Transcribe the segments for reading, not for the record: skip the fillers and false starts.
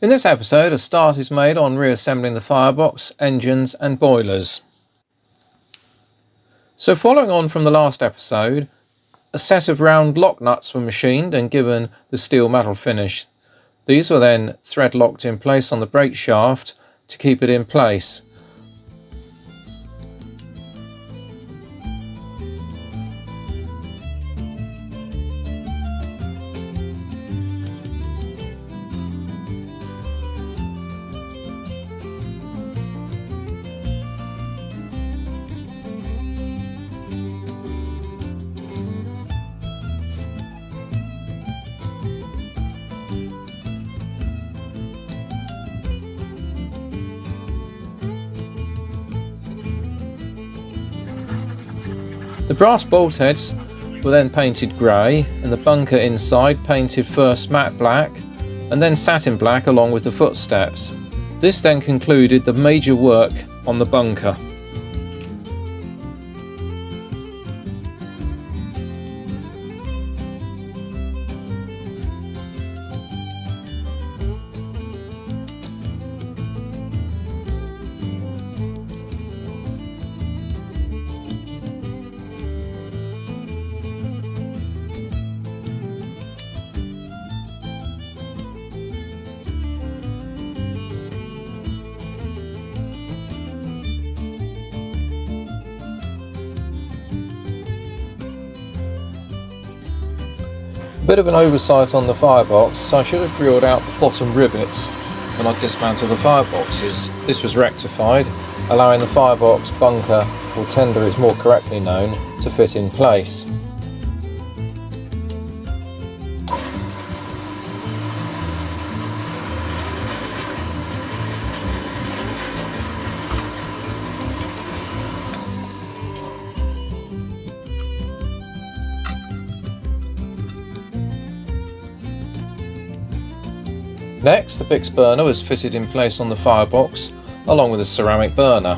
In this episode, a start is made on reassembling the firebox, engines and boilers. So following on from the last episode, a set of round lock nuts were machined and given the steel metal finish. These were then thread locked in place on the brake shaft to keep it in place. The brass bolt heads were then painted grey and the bunker inside painted first matte black and then satin black along with the footsteps. This then concluded the major work on the bunker. A bit of an oversight on the firebox, so I should have drilled out the bottom rivets when I dismantled the fireboxes. This was rectified, allowing the firebox bunker, or tender is more correctly known, to fit in place. Next, the Bix burner was fitted in place on the firebox, along with a ceramic burner.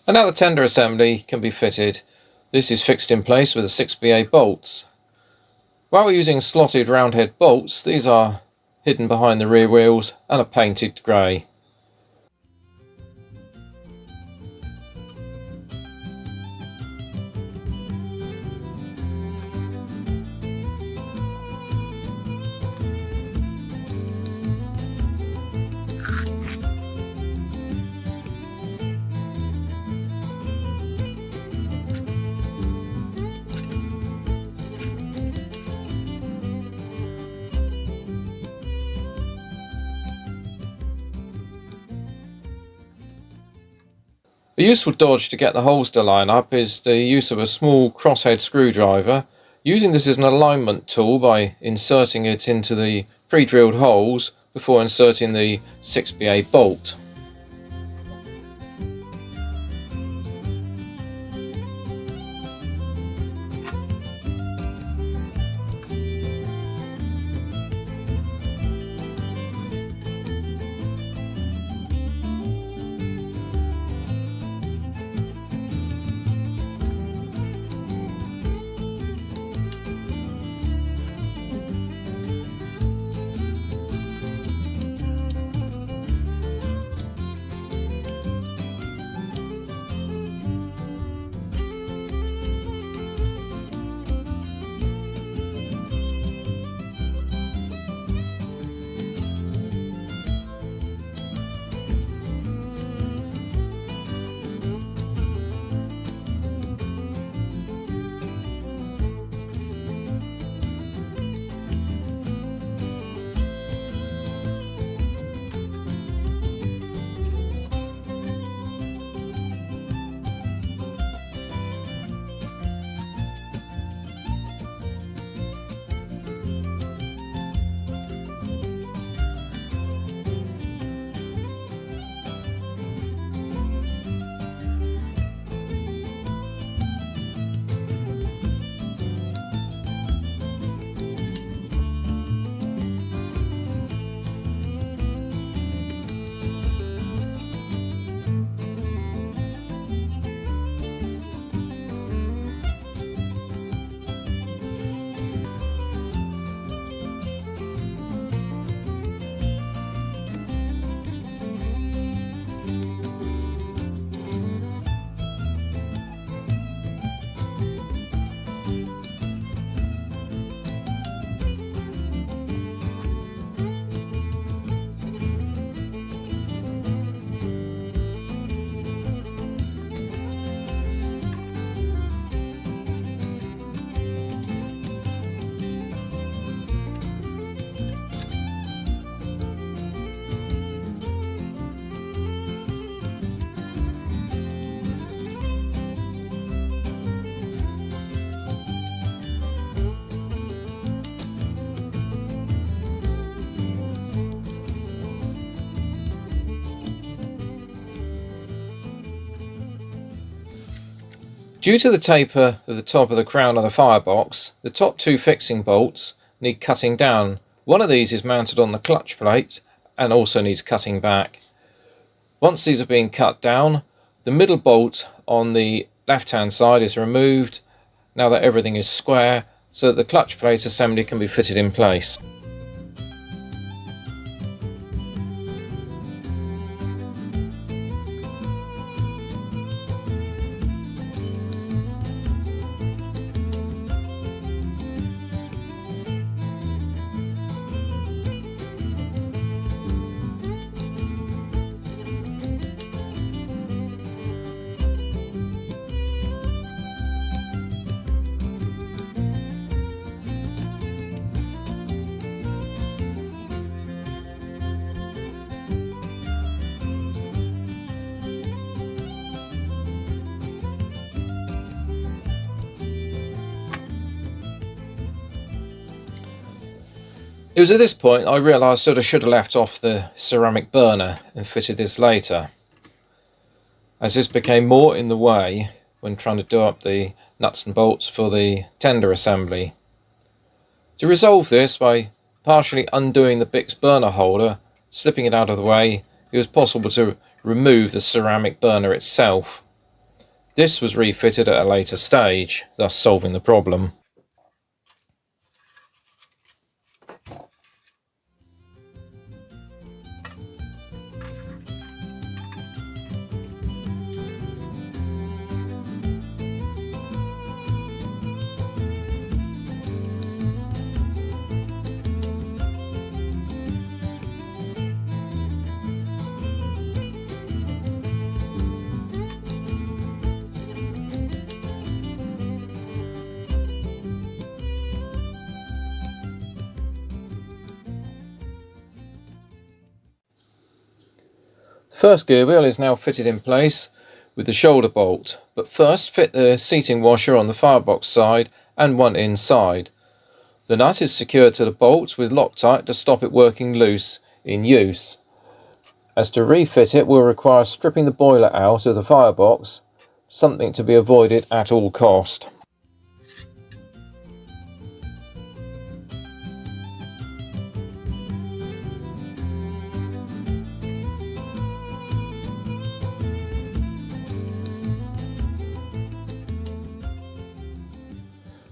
Another tender assembly can be fitted. This is fixed in place with the 6BA bolts. While we're using slotted round head bolts, these are hidden behind the rear wheels and are painted grey. A useful dodge to get the holes to line up is the use of a small crosshead screwdriver. Using this as an alignment tool by inserting it into the pre-drilled holes before inserting the 6BA bolt. Due to the taper of the top of the crown of the firebox, the top two fixing bolts need cutting down. One of these is mounted on the clutch plate and also needs cutting back. Once these have been cut down, the middle bolt on the left hand side is removed now that everything is square, so that the clutch plate assembly can be fitted in place. It was at this point I realised that I should have left off the ceramic burner and fitted this later, as this became more in the way when trying to do up the nuts and bolts for the tender assembly. To resolve this by partially undoing the Bix burner holder, slipping it out of the way, it was possible to remove the ceramic burner itself. This was refitted at a later stage, thus solving the problem. First gear wheel is now fitted in place with the shoulder bolt, but first fit the seating washer on the firebox side and one inside. The nut is secured to the bolt with Loctite to stop it working loose in use. As to refit it will require stripping the boiler out of the firebox, something to be avoided at all cost.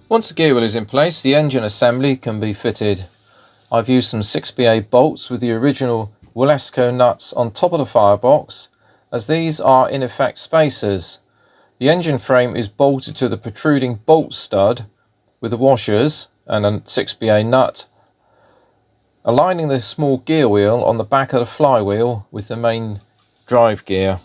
Once the gear wheel is in place, the engine assembly can be fitted. I've used some 6BA bolts with the original Wilesco nuts on top of the firebox, as these are in effect spacers. The engine frame is bolted to the protruding bolt stud with the washers and a 6BA nut, aligning the small gear wheel on the back of the flywheel with the main drive gear.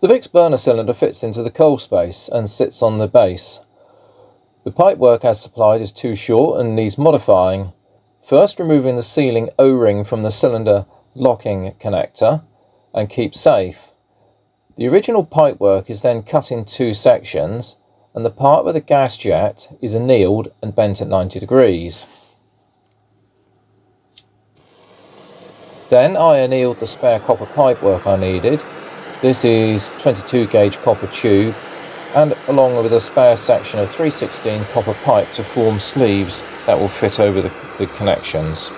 The Vicks burner cylinder fits into the coal space and sits on the base. The pipework as supplied is too short and needs modifying. First, removing the sealing O-ring from the cylinder locking connector and keep safe. The original pipework is then cut in two sections and the part where the gas jet is annealed and bent at 90 degrees. Then I annealed the spare copper pipework I needed. This is 22 gauge copper tube, and along with a spare section of 3/16 copper pipe to form sleeves that will fit over the connections.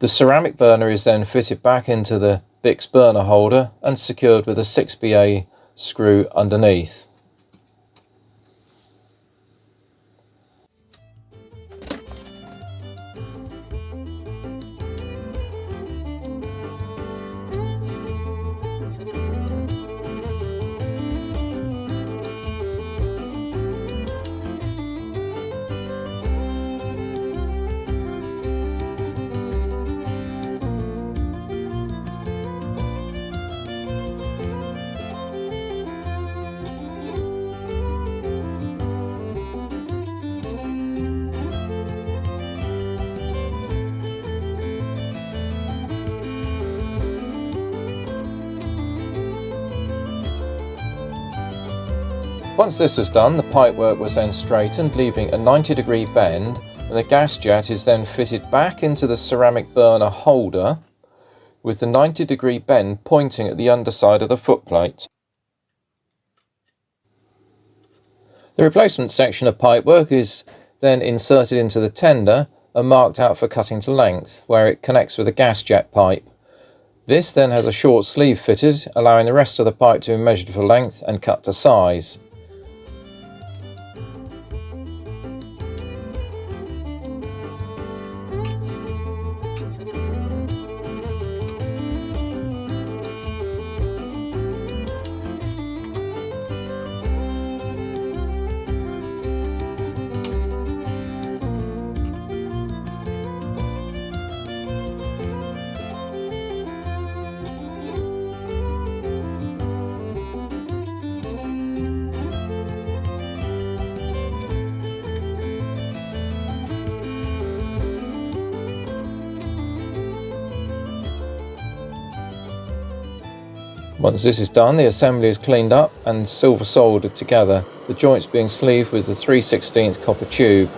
The ceramic burner is then fitted back into the Bix burner holder and secured with a 6BA screw underneath. Once this was done, the pipework was then straightened, leaving a 90-degree bend, and the gas jet is then fitted back into the ceramic burner holder with the 90-degree bend pointing at the underside of the footplate. The replacement section of pipework is then inserted into the tender and marked out for cutting to length, where it connects with the gas jet pipe. This then has a short sleeve fitted, allowing the rest of the pipe to be measured for length and cut to size. Once this is done, the assembly is cleaned up and silver soldered together, the joints being sleeved with the 3/16 copper tube.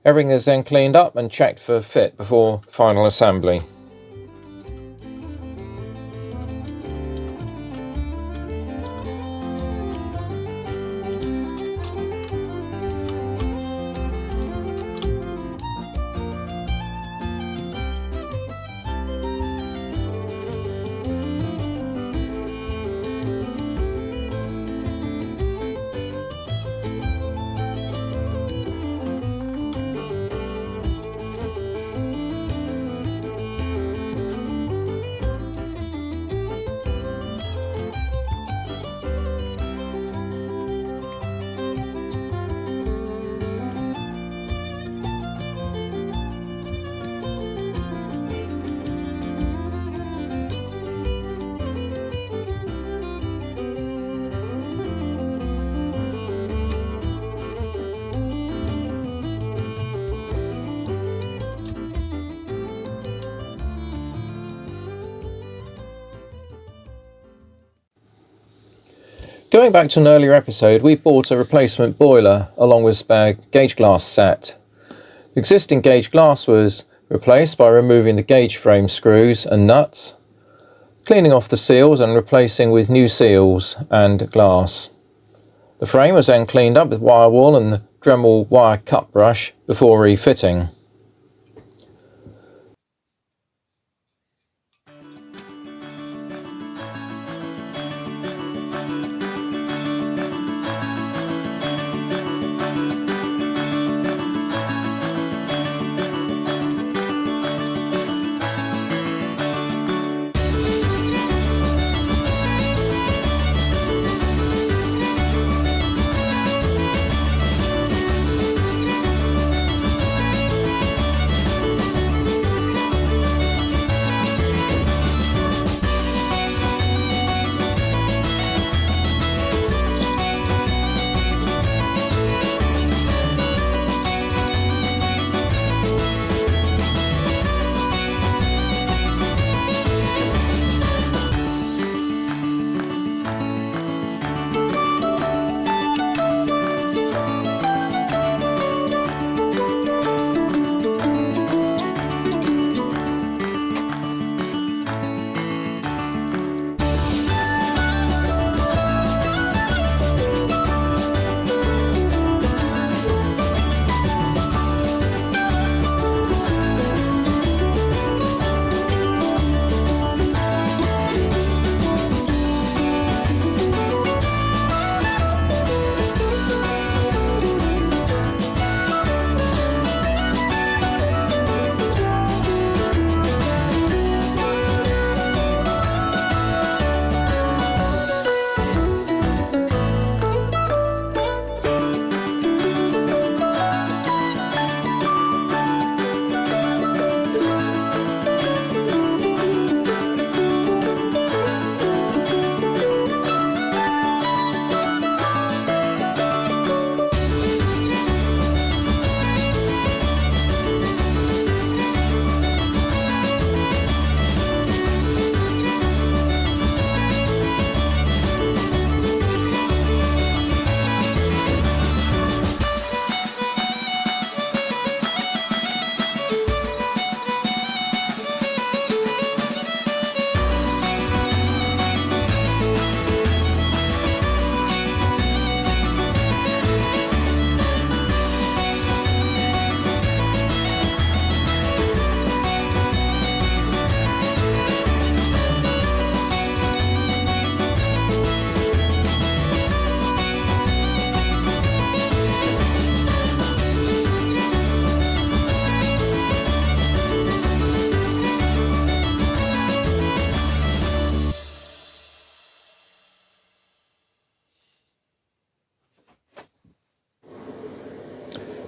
Everything is then cleaned up and checked for fit before final assembly. Going back to an earlier episode, we bought a replacement boiler along with spare gauge glass set. The existing gauge glass was replaced by removing the gauge frame screws and nuts, cleaning off the seals and replacing with new seals and glass. The frame was then cleaned up with wire wool and the Dremel wire cut brush before refitting.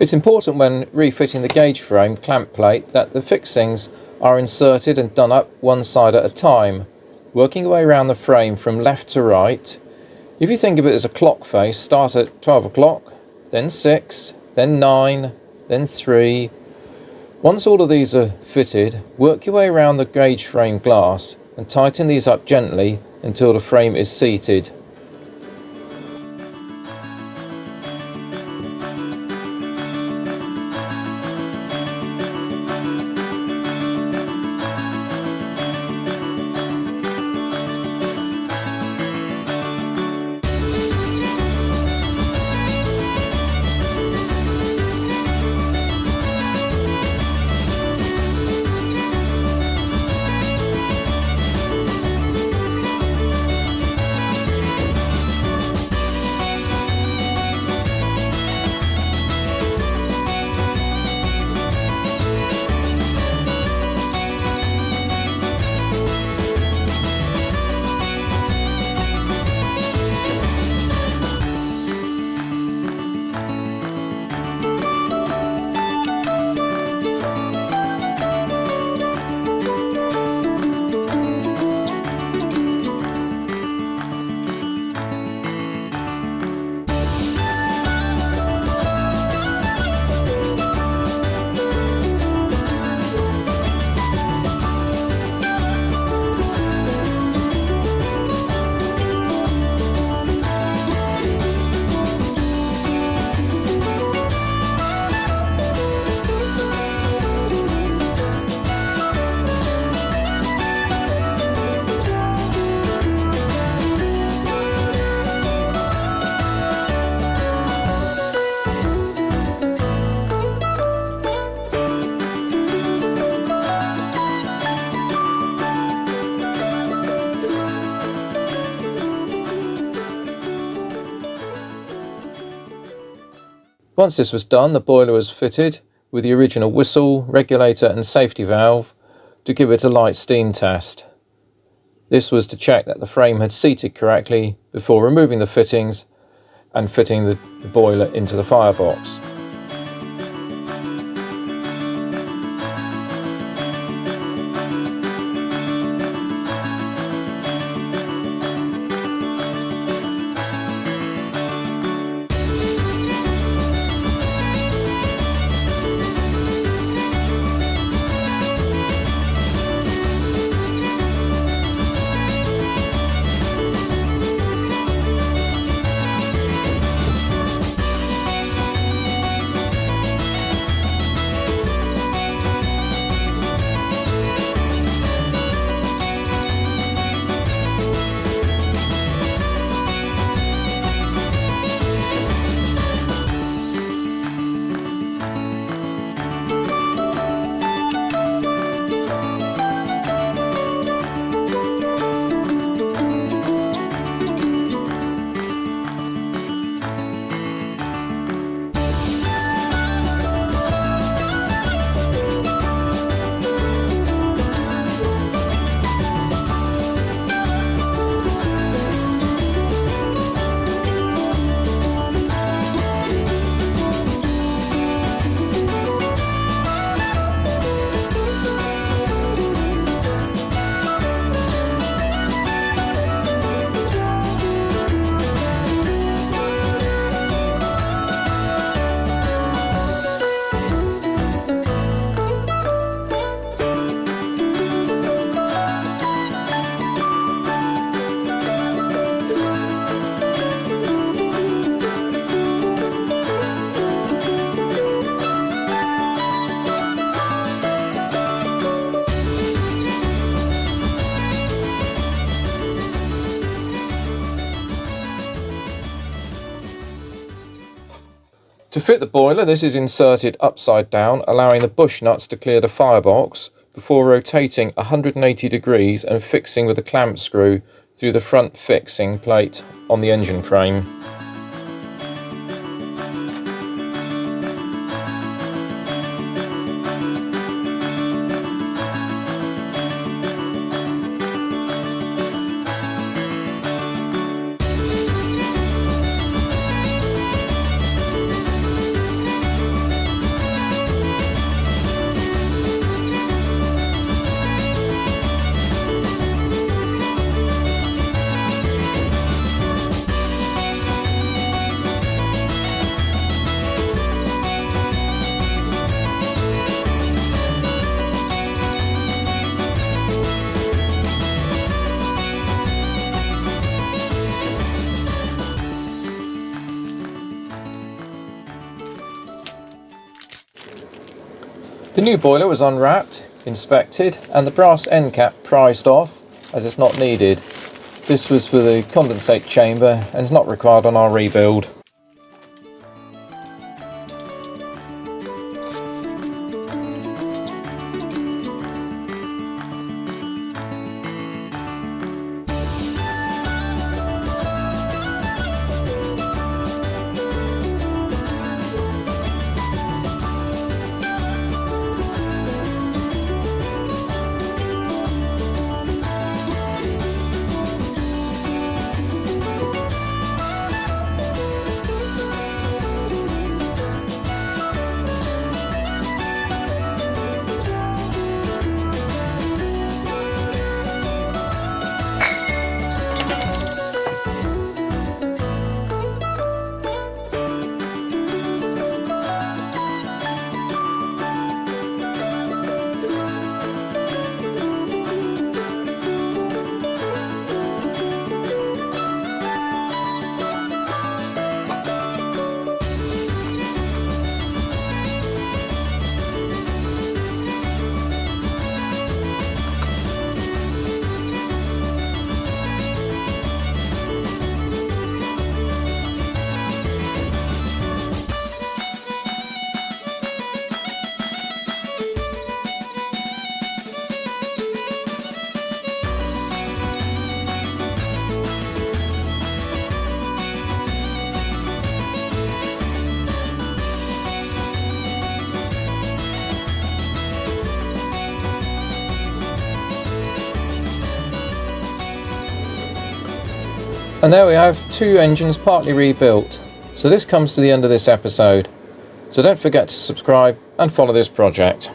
It's important when refitting the gauge frame clamp plate that the fixings are inserted and done up one side at a time, working your way around the frame from left to right. If you think of it as a clock face, start at 12 o'clock, then 6, then 9, then 3. Once all of these are fitted, work your way around the gauge frame glass and tighten these up gently until the frame is seated. Once this was done, the boiler was fitted with the original whistle, regulator and safety valve to give it a light steam test. This was to check that the frame had seated correctly before removing the fittings and fitting the boiler into the firebox. To fit the boiler, this is inserted upside down, allowing the bush nuts to clear the firebox before rotating 180 degrees and fixing with a clamp screw through the front fixing plate on the engine frame. The new boiler was unwrapped, inspected, and the brass end cap prized off as it's not needed. This was for the condensate chamber and is not required on our rebuild. And there we have 2 engines partly rebuilt. So this comes to the end of this episode. So don't forget to subscribe and follow this project.